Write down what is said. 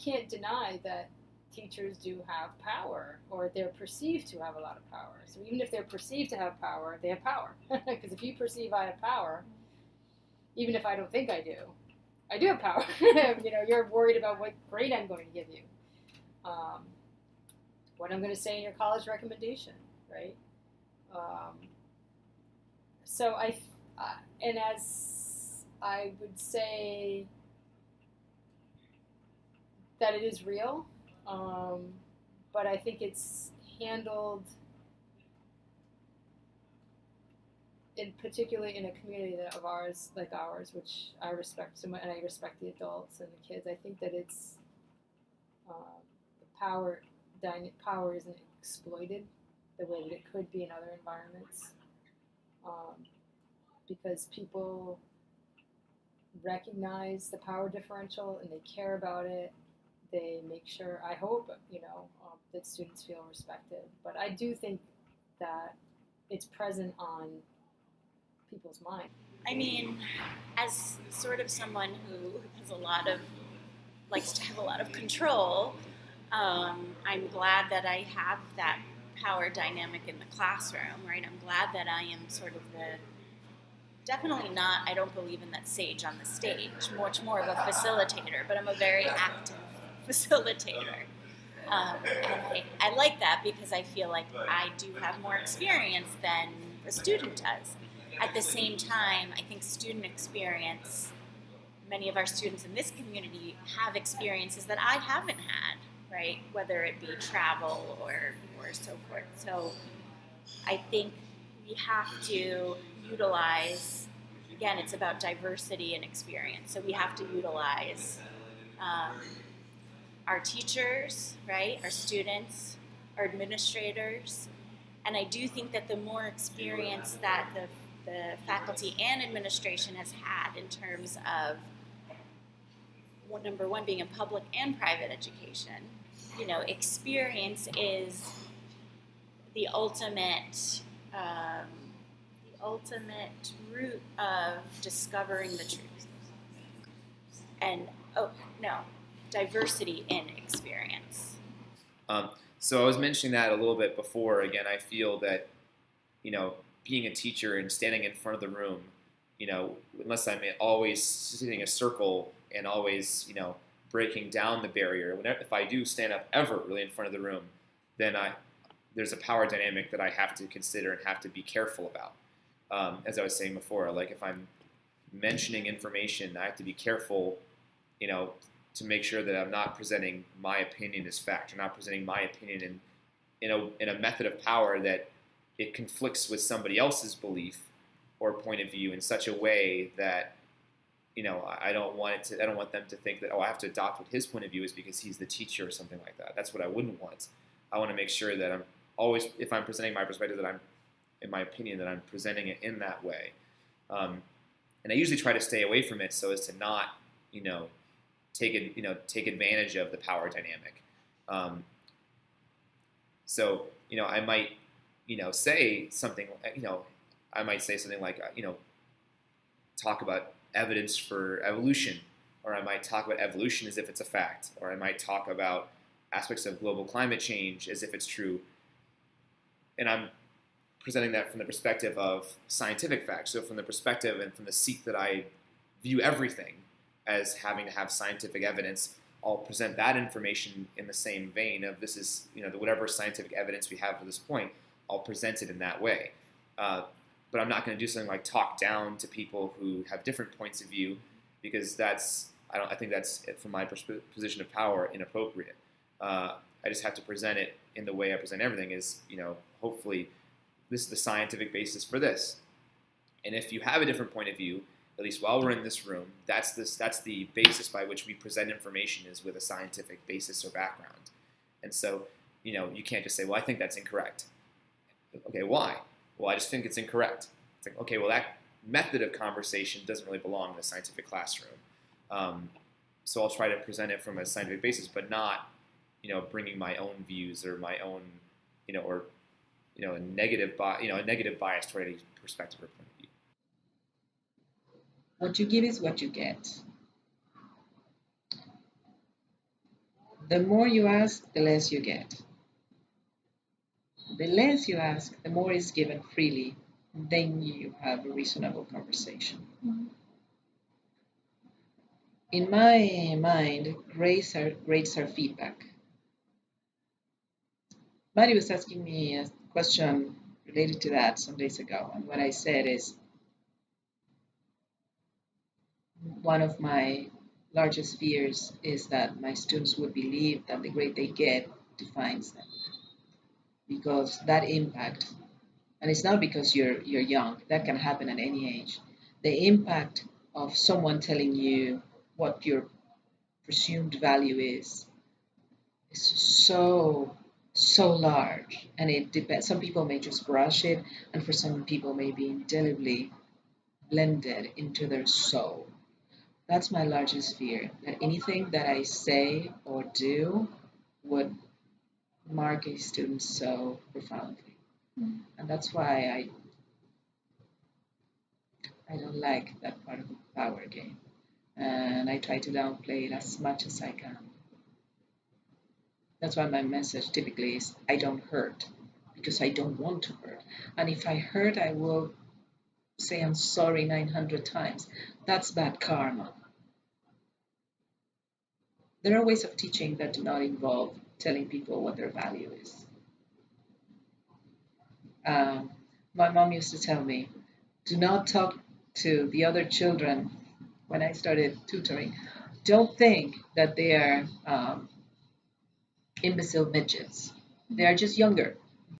can't deny that teachers do have power, or they're perceived to have a lot of power. So even if they're perceived to have power, they have power. Because if you perceive I have power, even if I don't think I do have power. You're worried about what grade I'm going to give you, um, what I'm going to say in your college recommendation, right? Um, so and as I would say that it is real, um, but I think it's handled particularly in a community of ours, like ours, which I respect so much, and I respect the adults and the kids. I think that it's the power isn't exploited the way that it could be in other environments, um, because people recognize the power differential and they care about it. They make sure, I hope, that students feel respected. But I do think that it's present on people's mind. I mean, as sort of someone who has a lot of likes to have a lot of control, I'm glad that I have that power dynamic in the classroom, right? I'm glad that I am sort of definitely not, I don't believe in that sage on the stage, much more of a facilitator, but I'm a very active facilitator. And I like that because I feel like I do have more experience than the student does. At the same time, I think student experience, many of our students in this community have experiences that I haven't had, right? Whether it be travel or so forth. So I think we have to utilize, again, it's about diversity and experience. So we have to utilize our teachers, right? Our students, our administrators. And I do think that the more experience that the faculty and administration has had in terms of, number one, being in public and private education, experience is the ultimate root of discovering the truth. And diversity in experience. So I was mentioning that a little bit before. Again, I feel that, being a teacher and standing in front of the room, unless I'm always sitting in a circle and always, breaking down the barrier, if I do stand up ever really in front of the room, then there's a power dynamic that I have to consider and have to be careful about. As I was saying before, like if I'm mentioning information, I have to be careful, to make sure that I'm not presenting my opinion as fact, or not presenting my opinion in a method of power that it conflicts with somebody else's belief or point of view in such a way that I don't want them to think that I have to adopt what his point of view is because he's the teacher or something like that. That's what I wouldn't want. I want to make sure that I'm always, if I'm presenting my perspective, that I'm, in my opinion, that I'm presenting it in that way. And I usually try to stay away from it so as to not take advantage of the power dynamic. So I might say something I might say something like talk about evidence for evolution, or I might talk about evolution as if it's a fact, or I might talk about aspects of global climate change as if it's true, and I'm presenting that from the perspective of scientific facts. So from the perspective and from the seat that I view everything as having to have scientific evidence, I'll present that information in the same vein of this is, whatever scientific evidence we have to this point, I'll present it in that way. But I'm not going to do something like talk down to people who have different points of view, because I think that's, from my position of power, inappropriate. I just have to present it in the way I present everything is, hopefully this is the scientific basis for this. And if you have a different point of view, at least while we're in this room, that's the basis by which we present information, is with a scientific basis or background. And so, you can't just say, well, I think that's incorrect. Okay, why? Well, I just think it's incorrect. It's like, okay, well, that method of conversation doesn't really belong in the scientific classroom. So I'll try to present it from a scientific basis, but not, bringing my own views or my own, a negative bias toward any perspective or point of view. What you give is what you get. The more you ask, the less you get. The less you ask, the more is given freely. Then you have a reasonable conversation. In my mind, grades are feedback. Mari was asking me a question related to that some days ago, and what I said is one of my largest fears is that my students would believe that the grade they get defines them, because that impact, and it's not because you're young, that can happen at any age. The impact of someone telling you what your presumed value is so large, and it depends. Some people may just brush it, and for some people may be indelibly blended into their soul. That's my largest fear, that anything that I say or do would mark a student so profoundly. And that's why I don't like that part of the power game. And I try to downplay it as much as I can. That's why my message typically is I don't hurt, because I don't want to hurt. And if I hurt, I will say I'm sorry 900 times. That's bad karma. There are ways of teaching that do not involve telling people what their value is. My mom used to tell me, do not talk to the other children when I started tutoring. Don't think that they are imbecile midgets. They are just younger.